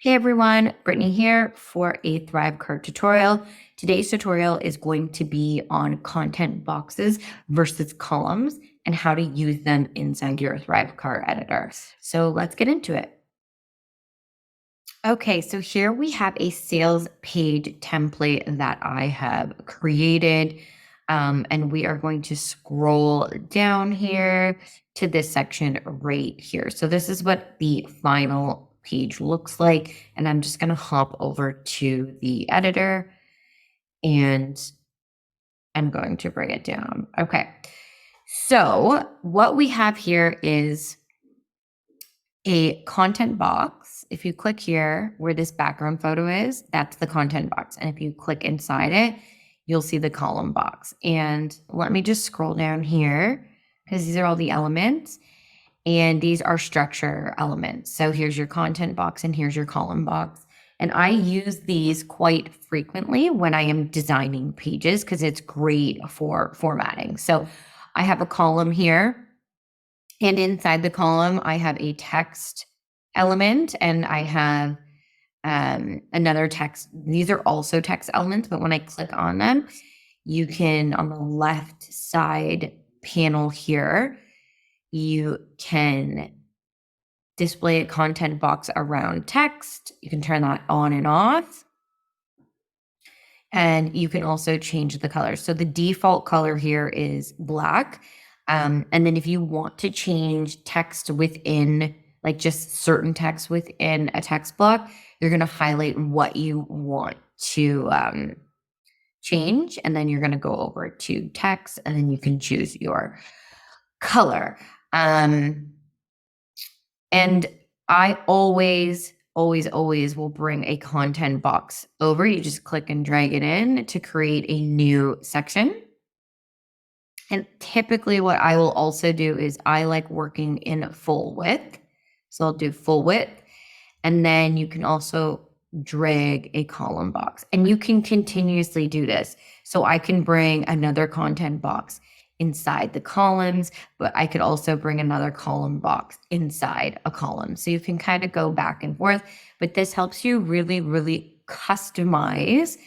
Hey everyone, Brittany here for a ThriveCart tutorial. Today's tutorial is going to be on content boxes versus columns and how to use them inside your ThriveCart editor. So let's get into it. Okay, so here we have a sales page template that I have created. And we are going to scroll down here to this section right here. So this is what the final page looks like. And I'm just going to hop over to the editor and I'm going to bring it down. Okay. So what we have here is a content box. If you click here where this background photo is, that's the content box. And if you click inside it, you'll see the column box. And let me just scroll down here because these are all the elements and these are structure elements. So here's your content box and here's your column box. And I use these quite frequently when I am designing pages because it's great for formatting. So I have a column here. And inside the column, I have a text element and I have another text. These are also text elements, but when I click on them, you can, on the left side panel here, you can display a content box around text. You can turn that on and off. And you can also change the color. So the default color here is black. And then if you want to change text within, like just certain text within a text block, you're going to highlight what you want to change. And then you're going to go over to text and then you can choose your color. And I always will bring a content box over. You just click and drag it in to create a new section. And typically what I will also do is I like working in full width. So I'll do full width. And then you can also drag a column box and you can continuously do this. So I can bring another content box inside the columns, but I could also bring another column box inside a column. So you can kind of go back and forth, but this helps you really customize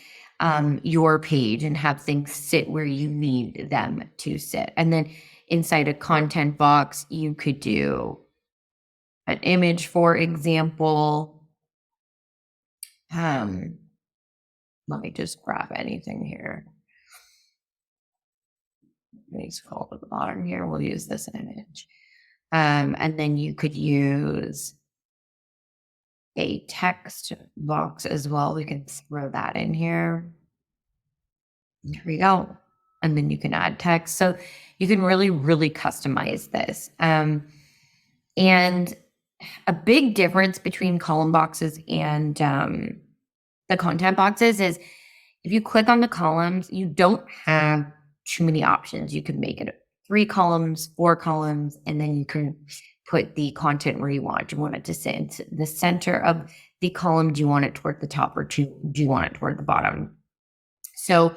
your page and have things sit where you need them to sit. And then inside a content box, you could do an image, for example. Let me just grab anything here. Let me scroll to the bottom here. We'll use this image. And then you could use a text box as well. We can throw that in here. Here we go. And then you can add text. So you can really customize this. And a big difference between column boxes and the content boxes is if you click on the columns, you don't have too many options. You can make it 3 columns, 4 columns, and then you can put the content where you want. Do you want it to sit into the center of the column? Do you want it toward the top or do you want it toward the bottom? So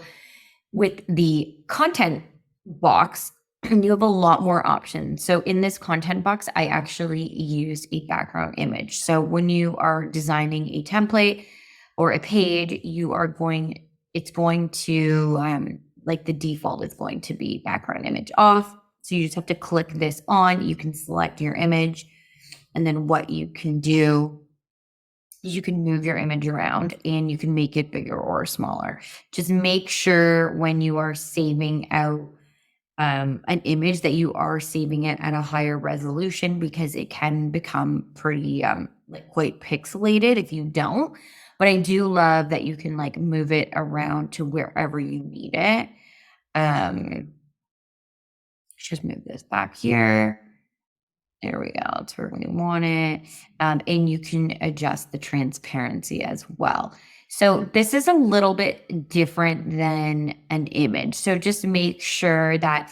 with the content box, you have a lot more options. So in this content box, I actually use a background image. So when you are designing a template or a page, it's going to, like the default is going to be background image off. So you just have to click this on. You can select your image. And then what you can do, you can move your image around and you can make it bigger or smaller. Just make sure when you are saving out an image that you are saving it at a higher resolution because it can become pretty like quite pixelated if you don't. But I do love that you can like move it around to wherever you need it. Just move this back here. There we go. It's where we want it. And you can adjust the transparency as well. So this is a little bit different than an image. So just make sure that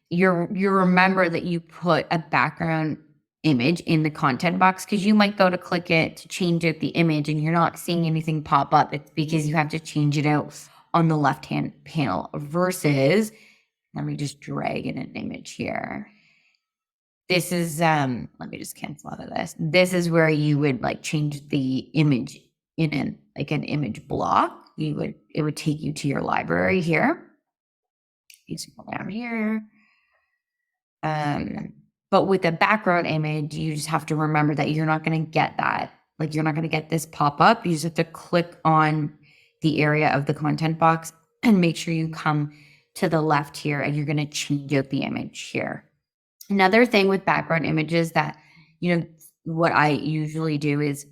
you remember that you put a background image in the content box because you might go to click it to change out the image and you're not seeing anything pop up. It's because you have to change it out on the left-hand panel versus, let me just drag in an image here. This is, let me just cancel out of this. This is where you would like change the image in an image block. It would take you to your library here. You scroll down here. Um, but with a background image, you just have to remember that you're not going to get that. Like you're not going to get this pop up. You just have to click on the area of the content box and make sure you come to the left here and you're going to change out the image here. Another thing with background images that, what I usually do is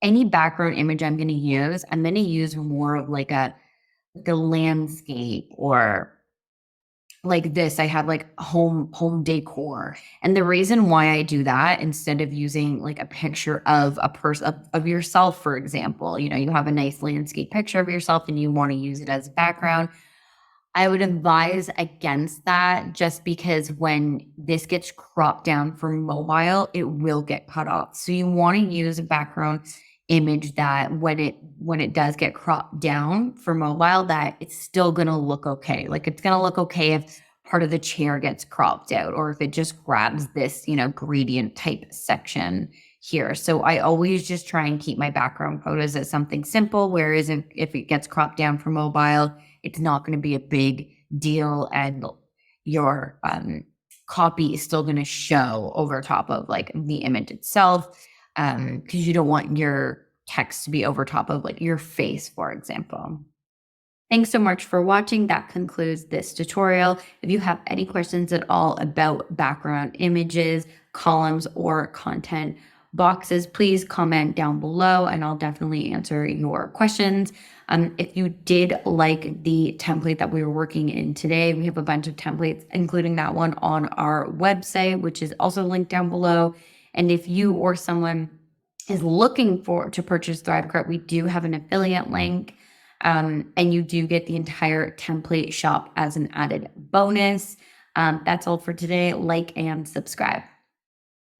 any background image I'm going to use, I'm going to use more of like a landscape or like this. I have like home decor. And the reason why I do that instead of using like a picture of a person of yourself, for example, you have a nice landscape picture of yourself and you want to use it as a background. I would advise against that just because when this gets cropped down for mobile, it will get cut off. So you want to use a background image that when it does get cropped down for mobile, that it's still going to look okay. Like it's going to look okay if part of the chair gets cropped out or if it just grabs this, gradient type section here. So I always just try and keep my background photos as something simple. Whereas if it gets cropped down for mobile, it's not going to be a big deal and your copy is still going to show over top of like the image itself, because you don't want your text to be over top of like your face, for example. Thanks so much for watching. That concludes this tutorial. If you have any questions at all about background images, columns, or content boxes, please comment down below and I'll definitely answer your questions. If you did like the template that we were working in today, we have a bunch of templates, including that one on our website, which is also linked down below. And if you or someone is looking to purchase ThriveCart, we do have an affiliate link. And you do get the entire template shop as an added bonus. That's all for today. Like and subscribe.